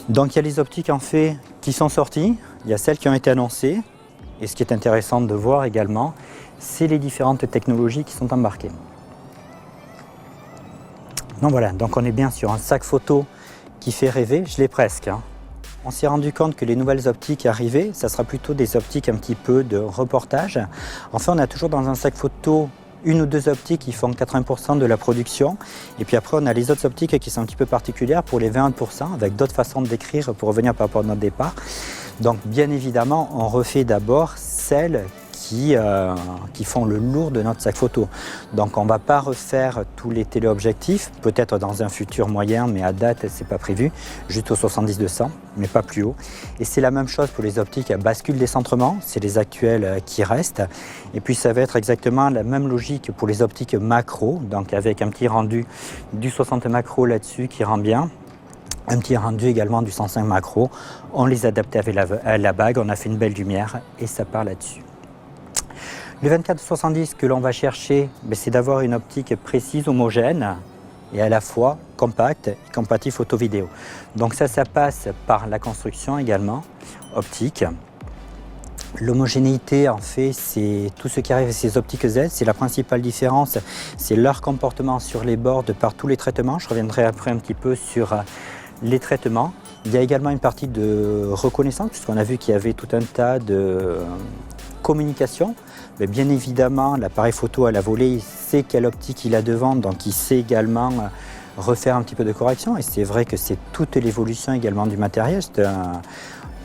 Donc il y a les optiques en fait qui sont sorties, il y a celles qui ont été annoncées, et ce qui est intéressant de voir également, c'est les différentes technologies qui sont embarquées. Donc voilà, donc on est bien sur un sac photo qui fait rêver, je l'ai presque. On s'est rendu compte que les nouvelles optiques arrivaient, ça sera plutôt des optiques un petit peu de reportage. Enfin, on a toujours dans un sac photo une ou deux optiques qui font 80% de la production. Et puis après, on a les autres optiques qui sont un petit peu particulières pour les 20%, avec d'autres façons de décrire pour revenir par rapport à notre départ. Donc bien évidemment, on refait d'abord celles qui font le lourd de notre sac photo. Donc on ne va pas refaire tous les téléobjectifs, peut-être dans un futur moyen, mais à date, ce n'est pas prévu, juste au 70-200, mais pas plus haut. Et c'est la même chose pour les optiques à bascule décentrement, c'est les actuels qui restent. Et puis ça va être exactement la même logique pour les optiques macro, donc avec un petit rendu du 60 macro là-dessus qui rend bien. Un petit rendu également du 105 macro. On les adapte avec la bague, on a fait une belle lumière et ça part là-dessus. Le 24-70 que l'on va chercher, c'est d'avoir une optique précise, homogène et à la fois compacte et compatible photo-vidéo. Donc ça passe par la construction également, optique. L'homogénéité, en fait, c'est tout ce qui arrive à ces optiques Z. C'est la principale différence, c'est leur comportement sur les bords de par tous les traitements. Je reviendrai après un petit peu sur les traitements. Il y a également une partie de reconnaissance, puisqu'on a vu qu'il y avait tout un tas de communication. Mais bien évidemment, l'appareil photo à la volée, il sait quelle optique il a devant, donc il sait également refaire un petit peu de correction. Et c'est vrai que c'est toute l'évolution également du matériel. C'est une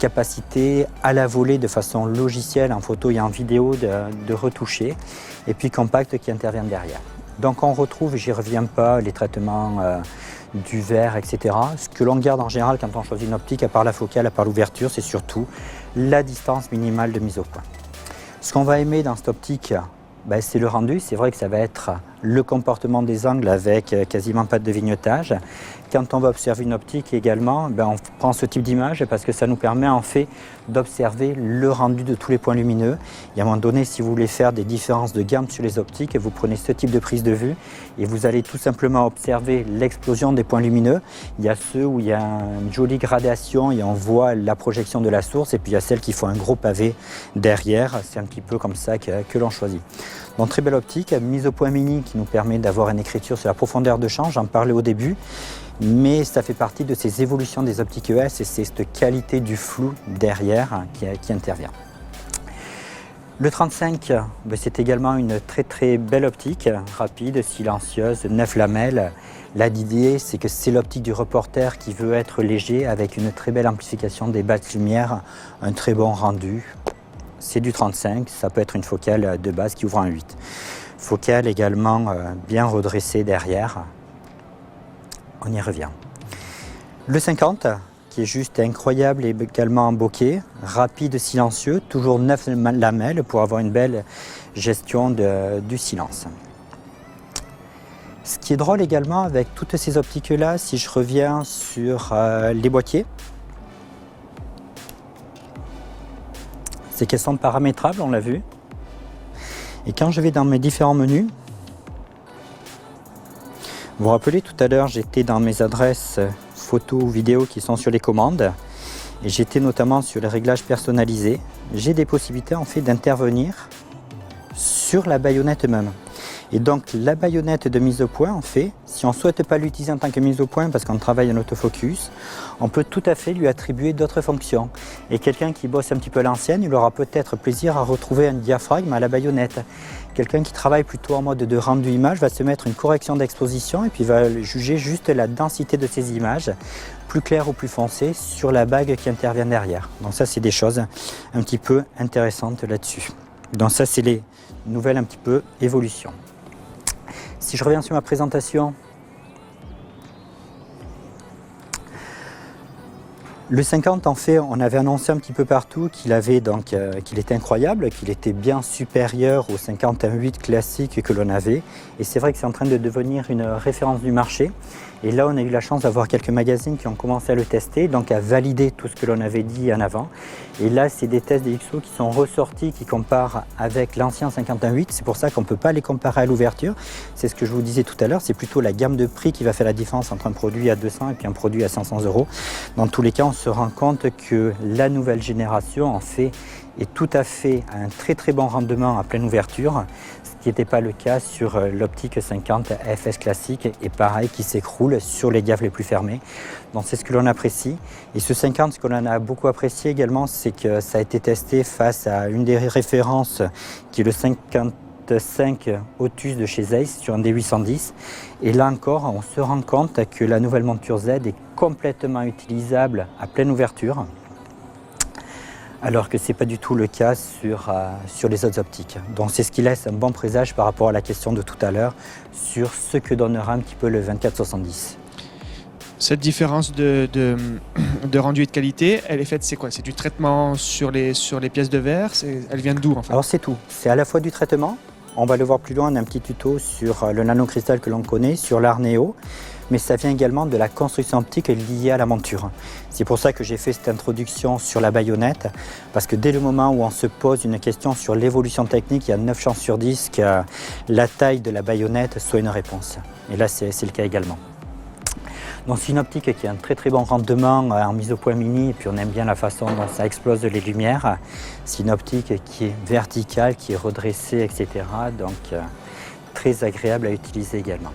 capacité à la volée de façon logicielle, en photo et en vidéo, de retoucher. Et puis compact qui intervient derrière. Donc on retrouve, j'y reviens pas, les traitements du verre, etc. Ce que l'on garde en général quand on choisit une optique, à part la focale, à part l'ouverture, c'est surtout la distance minimale de mise au point. Ce qu'on va aimer dans cette optique, c'est le rendu. C'est vrai que ça va être le comportement des angles avec quasiment pas de vignetage. Quand on va observer une optique également, on prend ce type d'image parce que ça nous permet en fait d'observer le rendu de tous les points lumineux. Et à un moment donné, si vous voulez faire des différences de gamme sur les optiques, vous prenez ce type de prise de vue et vous allez tout simplement observer l'explosion des points lumineux. Il y a ceux où il y a une jolie gradation et on voit la projection de la source, et puis il y a celles qui font un gros pavé derrière. C'est un petit peu comme ça que l'on choisit. Donc très belle optique, mise au point mini qui nous permet d'avoir une écriture sur la profondeur de champ, j'en parlais au début, mais ça fait partie de ces évolutions des optiques ES et c'est cette qualité du flou derrière qui intervient. Le 35, c'est également une très belle optique, rapide, silencieuse, 9 lamelles. L'idée, c'est que c'est l'optique du reporter qui veut être léger avec une très belle amplification des basses lumières, un très bon rendu. C'est du 35, ça peut être une focale de base qui ouvre en 8. Focale également bien redressée derrière. On y revient. Le 50, qui est juste incroyable et également en bokeh, rapide, silencieux, toujours 9 lamelles pour avoir une belle gestion du silence. Ce qui est drôle également avec toutes ces optiques-là, si je reviens sur les boîtiers, c'est qu'elles sont paramétrables, on l'a vu. Et quand je vais dans mes différents menus, vous vous rappelez tout à l'heure, j'étais dans mes adresses photos ou vidéos qui sont sur les commandes. Et j'étais notamment sur les réglages personnalisés. J'ai des possibilités en fait d'intervenir sur la baïonnette même. Et donc la baïonnette de mise au point, en fait, si on ne souhaite pas l'utiliser en tant que mise au point parce qu'on travaille en autofocus, on peut tout à fait lui attribuer d'autres fonctions. Et quelqu'un qui bosse un petit peu à l'ancienne, il aura peut-être plaisir à retrouver un diaphragme à la baïonnette. Quelqu'un qui travaille plutôt en mode de rendu image va se mettre une correction d'exposition et puis va juger juste la densité de ces images, plus claires ou plus foncées, sur la bague qui intervient derrière. Donc ça, c'est des choses un petit peu intéressantes là-dessus. Donc ça, c'est les nouvelles un petit peu évolutions. Si je reviens sur ma présentation, Le 50, en fait, on avait annoncé un petit peu partout qu'il était incroyable, qu'il était bien supérieur au 51.8 classique que l'on avait. Et c'est vrai que c'est en train de devenir une référence du marché. Et là, on a eu la chance d'avoir quelques magazines qui ont commencé à le tester, donc à valider tout ce que l'on avait dit en avant. Et là, c'est des tests des XO qui sont ressortis, qui comparent avec l'ancien 51.8. C'est pour ça qu'on ne peut pas les comparer à l'ouverture. C'est ce que je vous disais tout à l'heure, c'est plutôt la gamme de prix qui va faire la différence entre un produit à 200 et puis un produit à 500 €. Dans tous les cas, on se rend compte que la nouvelle génération, en fait, est tout à fait à un très très bon rendement à pleine ouverture, ce qui n'était pas le cas sur l'optique 50 FS classique et pareil qui s'écroule sur les gaffes les plus fermées. Donc c'est ce que l'on apprécie. Et ce 50, ce que l'on a beaucoup apprécié également, c'est que ça a été testé face à une des références qui est le 55 Otus de chez Zeiss sur un D810. Et là encore, on se rend compte que la nouvelle monture Z est complètement utilisable à pleine ouverture, alors que ce n'est pas du tout le cas sur les autres optiques. Donc c'est ce qui laisse un bon présage par rapport à la question de tout à l'heure sur ce que donnera un petit peu le 24-70. Cette différence de rendu et de qualité, elle est faite, c'est quoi? C'est du traitement sur les pièces de verre? Elle vient d'où en fait? Alors c'est tout. C'est à la fois du traitement. On va le voir plus loin, on a un petit tuto sur le nanocristal que l'on connaît, sur l'Arneo. Mais ça vient également de la construction optique liée à la monture. C'est pour ça que j'ai fait cette introduction sur la baïonnette, parce que dès le moment où on se pose une question sur l'évolution technique, il y a 9 chances sur 10 que la taille de la baïonnette soit une réponse. Et là, c'est le cas également. Donc c'est une optique qui a un très très bon rendement en mise au point mini, et puis on aime bien la façon dont ça explose les lumières. C'est une optique qui est verticale, qui est redressée, etc. Donc très agréable à utiliser également.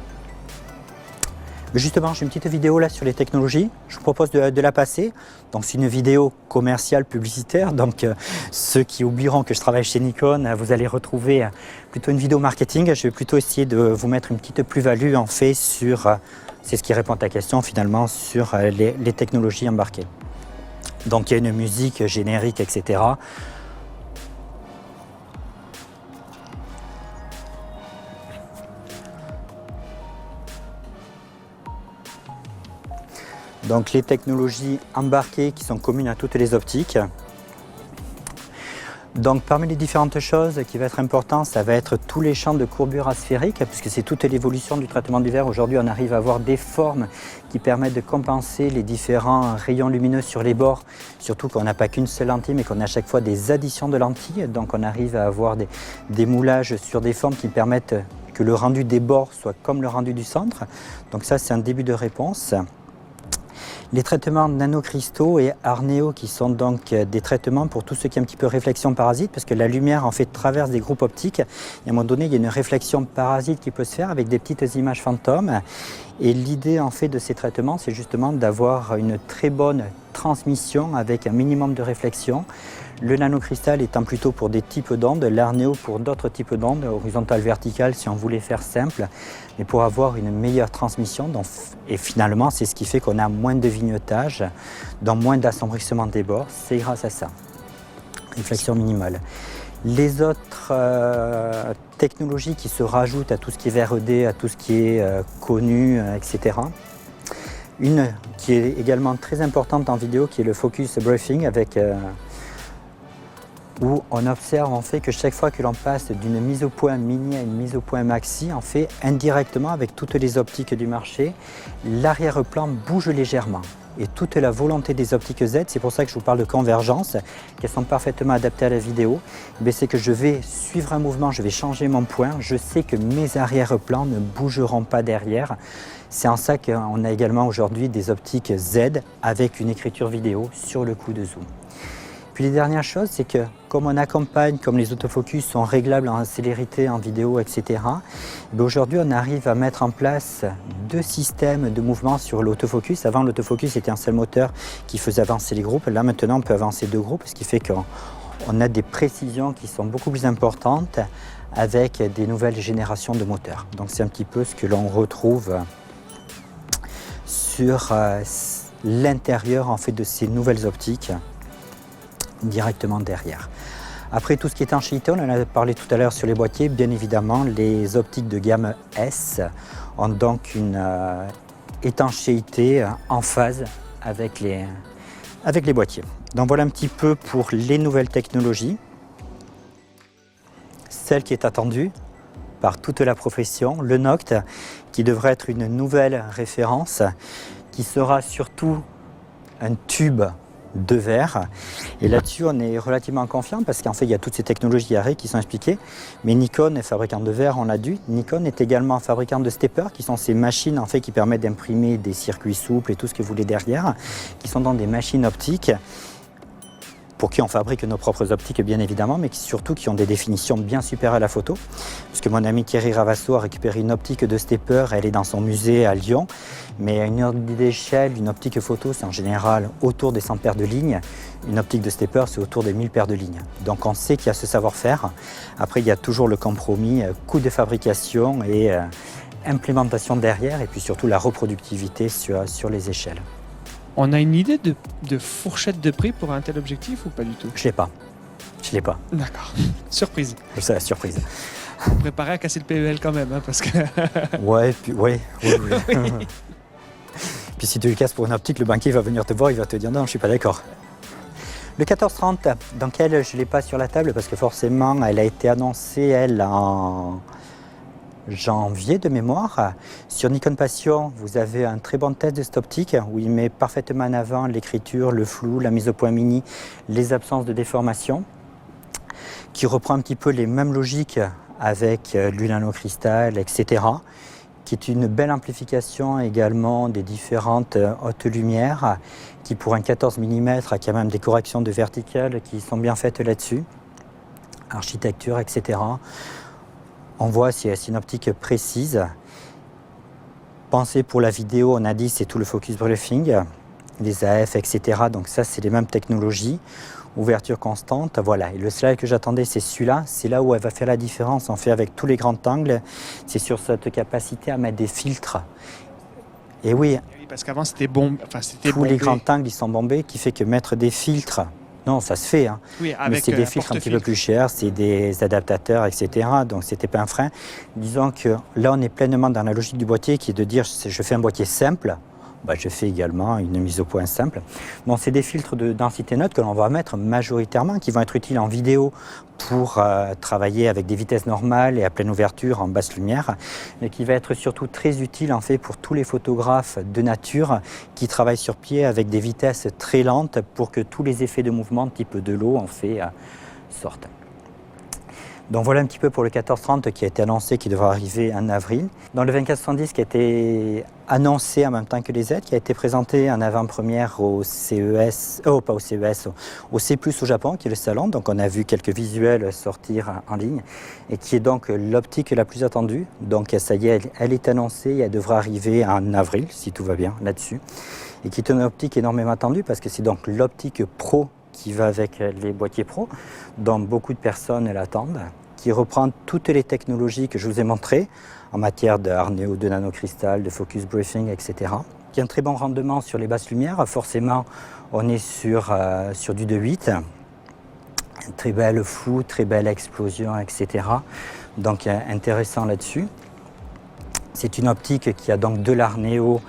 Justement, j'ai une petite vidéo là sur les technologies. Je vous propose de la passer. Donc, c'est une vidéo commerciale publicitaire. Donc, ceux qui oublieront que je travaille chez Nikon, vous allez retrouver plutôt une vidéo marketing. Je vais plutôt essayer de vous mettre une petite plus-value en fait sur, c'est ce qui répond à ta question finalement, sur les technologies embarquées. Donc, il y a une musique générique, etc. Donc les technologies embarquées qui sont communes à toutes les optiques. Donc parmi les différentes choses qui va être important, ça va être tous les champs de courbure asphérique, puisque c'est toute l'évolution du traitement du verre. Aujourd'hui, on arrive à avoir des formes qui permettent de compenser les différents rayons lumineux sur les bords, surtout qu'on n'a pas qu'une seule lentille, mais qu'on a à chaque fois des additions de lentilles. Donc on arrive à avoir des moulages sur des formes qui permettent que le rendu des bords soit comme le rendu du centre. Donc ça, c'est un début de réponse. Les traitements nanocristaux et Arneo qui sont donc des traitements pour tout ce qui est un petit peu réflexion parasite, parce que la lumière en fait traverse des groupes optiques et à un moment donné il y a une réflexion parasite qui peut se faire avec des petites images fantômes. Et l'idée en fait de ces traitements, c'est justement d'avoir une très bonne transmission avec un minimum de réflexion. Le nanocristal étant plutôt pour des types d'ondes, l'Arneo pour d'autres types d'ondes, horizontales, verticales si on voulait faire simple, mais pour avoir une meilleure transmission. Donc, et finalement, c'est ce qui fait qu'on a moins de vignettage, donc moins d'assombrissement des bords, c'est grâce à ça. Réflexion minimale. Les autres technologies qui se rajoutent à tout ce qui est VRD, à tout ce qui est connu, etc. Une qui est également très importante en vidéo, qui est le focus briefing, avec où on observe en fait que chaque fois que l'on passe d'une mise au point mini à une mise au point maxi, en fait indirectement avec toutes les optiques du marché, l'arrière-plan bouge légèrement. Et toute la volonté des optiques Z, c'est pour ça que je vous parle de convergence, qu'elles sont parfaitement adaptées à la vidéo, c'est que je vais suivre un mouvement, je vais changer mon point, je sais que mes arrière-plans ne bougeront pas derrière. C'est en ça qu'on a également aujourd'hui des optiques Z avec une écriture vidéo sur le coup de zoom. Puis les dernières choses, c'est que comme on accompagne, comme les autofocus sont réglables en célérité, en vidéo, etc., aujourd'hui on arrive à mettre en place 2 systèmes de mouvement sur l'autofocus. Avant, l'autofocus était un seul moteur qui faisait avancer les groupes. Là maintenant on peut avancer 2 groupes, ce qui fait qu'on a des précisions qui sont beaucoup plus importantes avec des nouvelles générations de moteurs. Donc c'est un petit peu ce que l'on retrouve sur l'intérieur en fait de ces nouvelles optiques directement derrière. Après tout ce qui est étanchéité, on en a parlé tout à l'heure sur les boîtiers, bien évidemment les optiques de gamme S ont donc une étanchéité en phase avec avec les boîtiers. Donc voilà un petit peu pour les nouvelles technologies. Celle qui est attendue par toute la profession, le Noct, qui devrait être une nouvelle référence, qui sera surtout un tube de verre. Et là-dessus, on est relativement confiant parce qu'en fait, il y a toutes ces technologies arrêt qui sont expliquées. Mais Nikon est fabricant de verre, on l'a dit. Nikon est également fabricant de steppers, qui sont ces machines en fait qui permettent d'imprimer des circuits souples et tout ce que vous voulez derrière, qui sont dans des machines optiques, pour qui on fabrique nos propres optiques bien évidemment, mais surtout qui ont des définitions bien supérieures à la photo. Parce que mon ami Thierry Ravasso a récupéré une optique de stepper, elle est dans son musée à Lyon, mais à une ordre d'échelle, une optique photo, c'est en général autour des 100 paires de lignes. Une optique de stepper, c'est autour des 1000 paires de lignes. Donc on sait qu'il y a ce savoir-faire. Après, il y a toujours le compromis, coût de fabrication et implémentation derrière, et puis surtout la reproductivité sur les échelles. On a une idée de fourchette de prix pour un tel objectif ou pas du tout? Je l'ai pas. D'accord. Surprise. C'est la surprise. Faut préparer à casser le PEL quand même, hein, parce que... oui. Puis si tu le casses pour une optique, le banquier va venir te voir, il va te dire non, je ne suis pas d'accord. Le 1430, donc elle, je ne l'ai pas sur la table parce que forcément, elle a été annoncée, elle, en janvier de mémoire. Sur Nikon Passion, vous avez un très bon test de cette optique où il met parfaitement en avant l'écriture, le flou, la mise au point mini, les absences de déformation, qui reprend un petit peu les mêmes logiques avec l'huile nanocristal, etc., qui est une belle amplification également des différentes hautes lumières, qui pour un 14 mm a quand même des corrections de verticales qui sont bien faites là-dessus, architecture, etc. On voit si c'est une optique précise. Pensez pour la vidéo, on a dit c'est tout le focus briefing, les AF, etc. Donc ça, c'est les mêmes technologies. Ouverture constante, voilà. Et le slide que j'attendais, c'est celui-là. C'est là où elle va faire la différence. On fait avec tous les grands angles. C'est sur cette capacité à mettre des filtres. Et oui, parce qu'avant, c'était bon. Enfin, c'était tous les grands angles, ils sont bombés, qui fait que mettre des filtres, non, ça se fait, hein. Oui, avec, mais c'est des filtres un petit peu plus chers, c'est des adaptateurs, etc. Donc c'était pas un frein. Disons que là, on est pleinement dans la logique du boîtier qui est de dire je fais un boîtier simple. Je fais également une mise au point simple. Bon, c'est des filtres de densité neutre que l'on va mettre majoritairement, qui vont être utiles en vidéo pour travailler avec des vitesses normales et à pleine ouverture en basse lumière, mais qui va être surtout très utile en fait pour tous les photographes de nature qui travaillent sur pied avec des vitesses très lentes pour que tous les effets de mouvement type de l'eau en fait sortent. Donc voilà un petit peu pour le 1430 qui a été annoncé, qui devra arriver en avril. Dans le 2470 qui a été annoncé en même temps que les Z, qui a été présenté en avant-première au CES, pas au CES, au C++ au Japon, qui est le salon. Donc on a vu quelques visuels sortir en ligne et qui est donc l'optique la plus attendue. Donc ça y est, elle est annoncée et elle devra arriver en avril, si tout va bien là-dessus. Et qui est une optique énormément attendue parce que c'est donc l'optique pro qui va avec les boîtiers pro, dont beaucoup de personnes l'attendent, qui reprend toutes les technologies que je vous ai montrées en matière de harnéo, de nanocristal, de focus briefing, etc. Qui a un très bon rendement sur les basses lumières. Forcément, on est sur du 2.8, un très belle flou, très belle explosion, etc. Donc intéressant là-dessus. C'est une optique qui a donc de l'harnéo.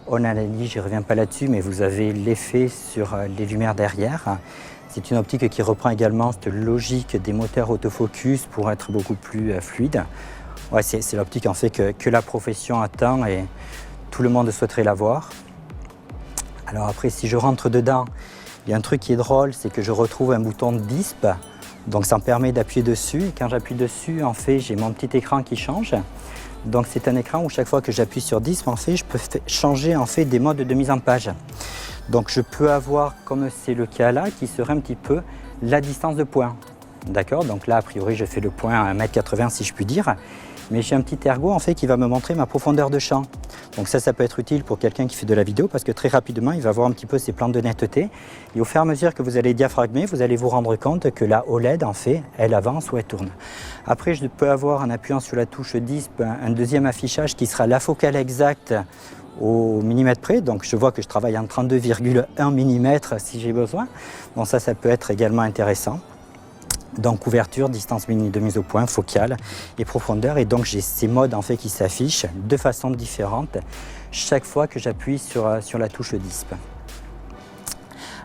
On a dit, je ne reviens pas là-dessus, mais vous avez l'effet sur les lumières derrière. C'est une optique qui reprend également cette logique des moteurs autofocus pour être beaucoup plus fluide. Ouais, c'est l'optique en fait que la profession attend et tout le monde souhaiterait l'avoir. Alors après, si je rentre dedans, il y a un truc qui est drôle, c'est que je retrouve un bouton de DISP. Donc ça me permet d'appuyer dessus. Et quand j'appuie dessus, en fait, j'ai mon petit écran qui change. Donc c'est un écran où chaque fois que j'appuie sur DISP, en fait, je peux changer en fait des modes de mise en page. Donc je peux avoir, comme c'est le cas là, qui serait un petit peu la distance de point. D'accord? Donc là, a priori, je fais le point à 1,80 m si je puis dire. Mais j'ai un petit ergot en fait qui va me montrer ma profondeur de champ. Donc ça peut être utile pour quelqu'un qui fait de la vidéo parce que très rapidement, il va voir un petit peu ses plans de netteté. Et au fur et à mesure que vous allez diaphragmer, vous allez vous rendre compte que la OLED, en fait, elle avance ou elle tourne. Après, je peux avoir, en appuyant sur la touche DISP, un deuxième affichage qui sera la focale exacte au millimètre près. Donc je vois que je travaille en 32,1 mm si j'ai besoin. Donc ça peut être également intéressant. Donc ouverture, distance de mise au point, focale et profondeur. Et donc j'ai ces modes en fait qui s'affichent de façon différente chaque fois que j'appuie sur la touche DISP.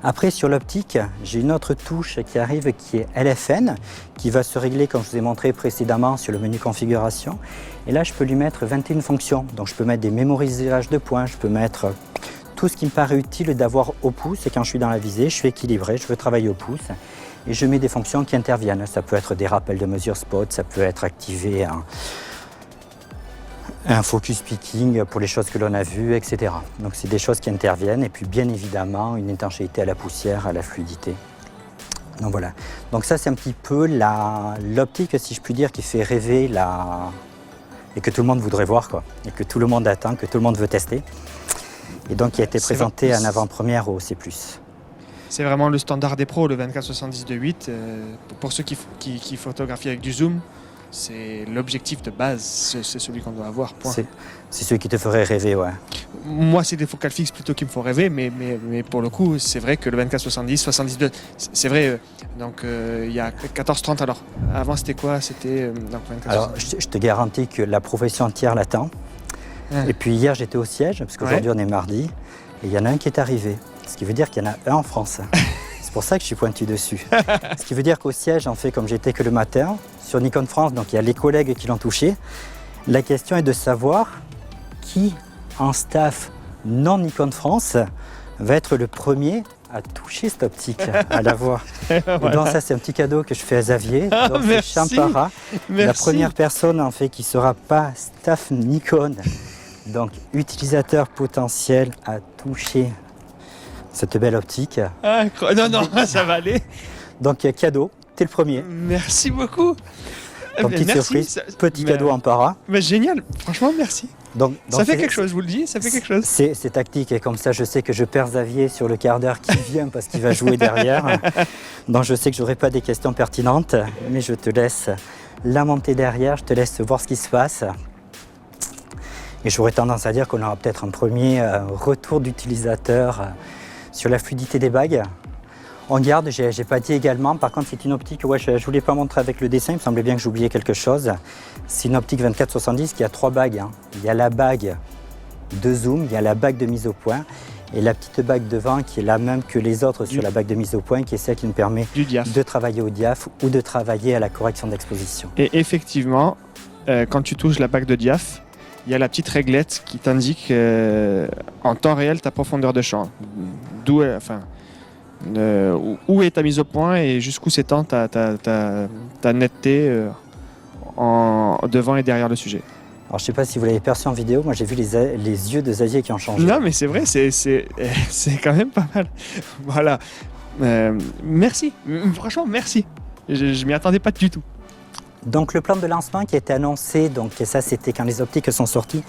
Après, sur l'optique, j'ai une autre touche qui arrive qui est LFN, qui va se régler comme je vous ai montré précédemment sur le menu configuration. Et là, je peux lui mettre 21 fonctions. Donc je peux mettre des mémorisages de points, je peux mettre tout ce qui me paraît utile d'avoir au pouce. Et quand je suis dans la visée, je suis équilibré, je veux travailler au pouce. Et je mets des fonctions qui interviennent. Ça peut être des rappels de mesure spot, ça peut être activer un focus picking pour les choses que l'on a vues, etc. Donc c'est des choses qui interviennent. Et puis bien évidemment, une étanchéité à la poussière, à la fluidité. Donc voilà. Donc ça, c'est un petit peu l'optique, si je puis dire, qui fait rêver et que tout le monde voudrait voir, quoi. Et que tout le monde attend, que tout le monde veut tester. Et donc qui a été présenté en avant-première au C+. C'est vraiment le standard des pros, le 24-70-2.8. Pour ceux qui photographient avec du zoom, c'est l'objectif de base, c'est celui qu'on doit avoir. Point. C'est celui qui te ferait rêver, ouais. Moi, c'est des focales fixes plutôt qui me font rêver, mais pour le coup, c'est vrai que le 24-70, 70-2, c'est vrai. Donc, il y a 14-30 alors. Avant, c'était quoi? C'était 24-70. Alors, je te garantis que la profession entière l'attend. Ouais. Et puis hier, j'étais au siège, parce qu'aujourd'hui, on est mardi, et il y en a un qui est arrivé. Ce qui veut dire qu'il y en a un en France. C'est pour ça que je suis pointu dessus. Ce qui veut dire qu'au siège, en fait, comme j'étais que le matin, sur Nikon France, donc il y a les collègues qui l'ont touché. La question est de savoir qui, en staff non Nikon France, va être le premier à toucher cette optique, à la voir. Voilà. Donc ça, c'est un petit cadeau que je fais à Xavier. Donc c'est Champara, la première personne en fait qui ne sera pas staff Nikon, donc utilisateur potentiel à toucher cette belle optique. Ah, non, ça va aller. Donc cadeau, t'es le premier. Merci beaucoup. Donc petite surprise, petit cadeau en para. Mais génial, franchement merci. Donc ça fait quelque chose, je vous le dis, ça fait quelque chose. C'est tactique et comme ça je sais que je perds Xavier sur le quart d'heure qui vient parce qu'il va jouer derrière. Donc je sais que j'aurai pas des questions pertinentes, mais je te laisse la monter derrière, je te laisse voir ce qui se passe. Et j'aurais tendance à dire qu'on aura peut-être un premier retour d'utilisateur sur la fluidité des bagues. On garde, j'ai pas dit également, par contre c'est une optique, ouais, je voulais pas montrer avec le dessin, il me semblait bien que j'oubliais quelque chose. C'est une optique 24-70 qui a 3 bagues. Hein. Il y a la bague de zoom, il y a la bague de mise au point et la petite bague devant qui est la même que les autres sur la bague de mise au point, qui est celle qui nous permet de travailler au diaph ou de travailler à la correction d'exposition. Et effectivement, quand tu touches la bague de diaph, il y a la petite réglette qui t'indique en temps réel ta profondeur de champ. D'où, où est ta mise au point et jusqu'où s'étend ta netteté devant et derrière le sujet. Alors je ne sais pas si vous l'avez perçu en vidéo, moi j'ai vu les yeux de Xavier qui ont changé. Non mais c'est vrai, c'est quand même pas mal. Voilà. Merci, franchement merci. Je m'y attendais pas du tout. Donc le plan de lancement qui a été annoncé, donc ça c'était quand les optiques sont sorties,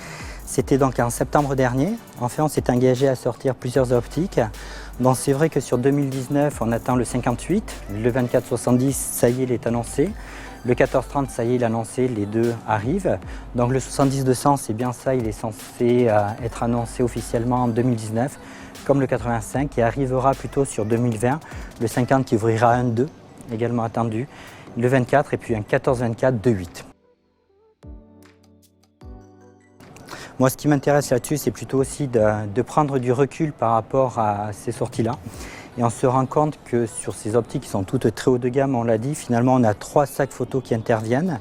c'était donc en septembre dernier. En fait on s'est engagé à sortir plusieurs optiques. Donc c'est vrai que sur 2019 on attend le 58, le 24-70 ça y est il est annoncé. Le 14-30 ça y est il est annoncé, les deux arrivent. Donc le 70-200 c'est bien ça, il est censé être annoncé officiellement en 2019. Comme le 85 qui arrivera plutôt sur 2020. Le 50 qui ouvrira un 2 également attendu. Le 24 et puis un 14-24 2.8. Moi, ce qui m'intéresse là-dessus, c'est plutôt aussi de prendre du recul par rapport à ces sorties-là. Et on se rend compte que sur ces optiques qui sont toutes très haut de gamme, on l'a dit, finalement, on a 3 sacs photo qui interviennent.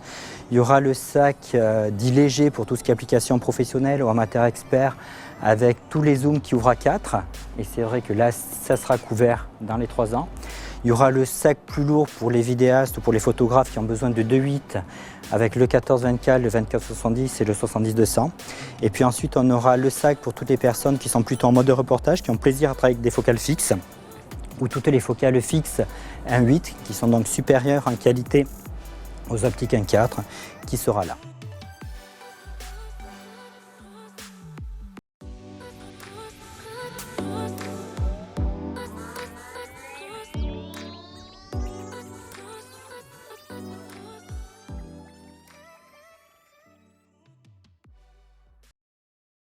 Il y aura le sac dit léger pour tout ce qui est application professionnelle ou amateur expert avec tous les zooms qui ouvrent à 4. Et c'est vrai que là, ça sera couvert dans les 3 ans. Il y aura le sac plus lourd pour les vidéastes ou pour les photographes qui ont besoin de 2.8 avec le 14-24, le 24-70 et le 70-200. Et puis ensuite, on aura le sac pour toutes les personnes qui sont plutôt en mode de reportage, qui ont plaisir à travailler avec des focales fixes ou toutes les focales fixes 1.8 qui sont donc supérieures en qualité aux optiques 1.4 qui sera là.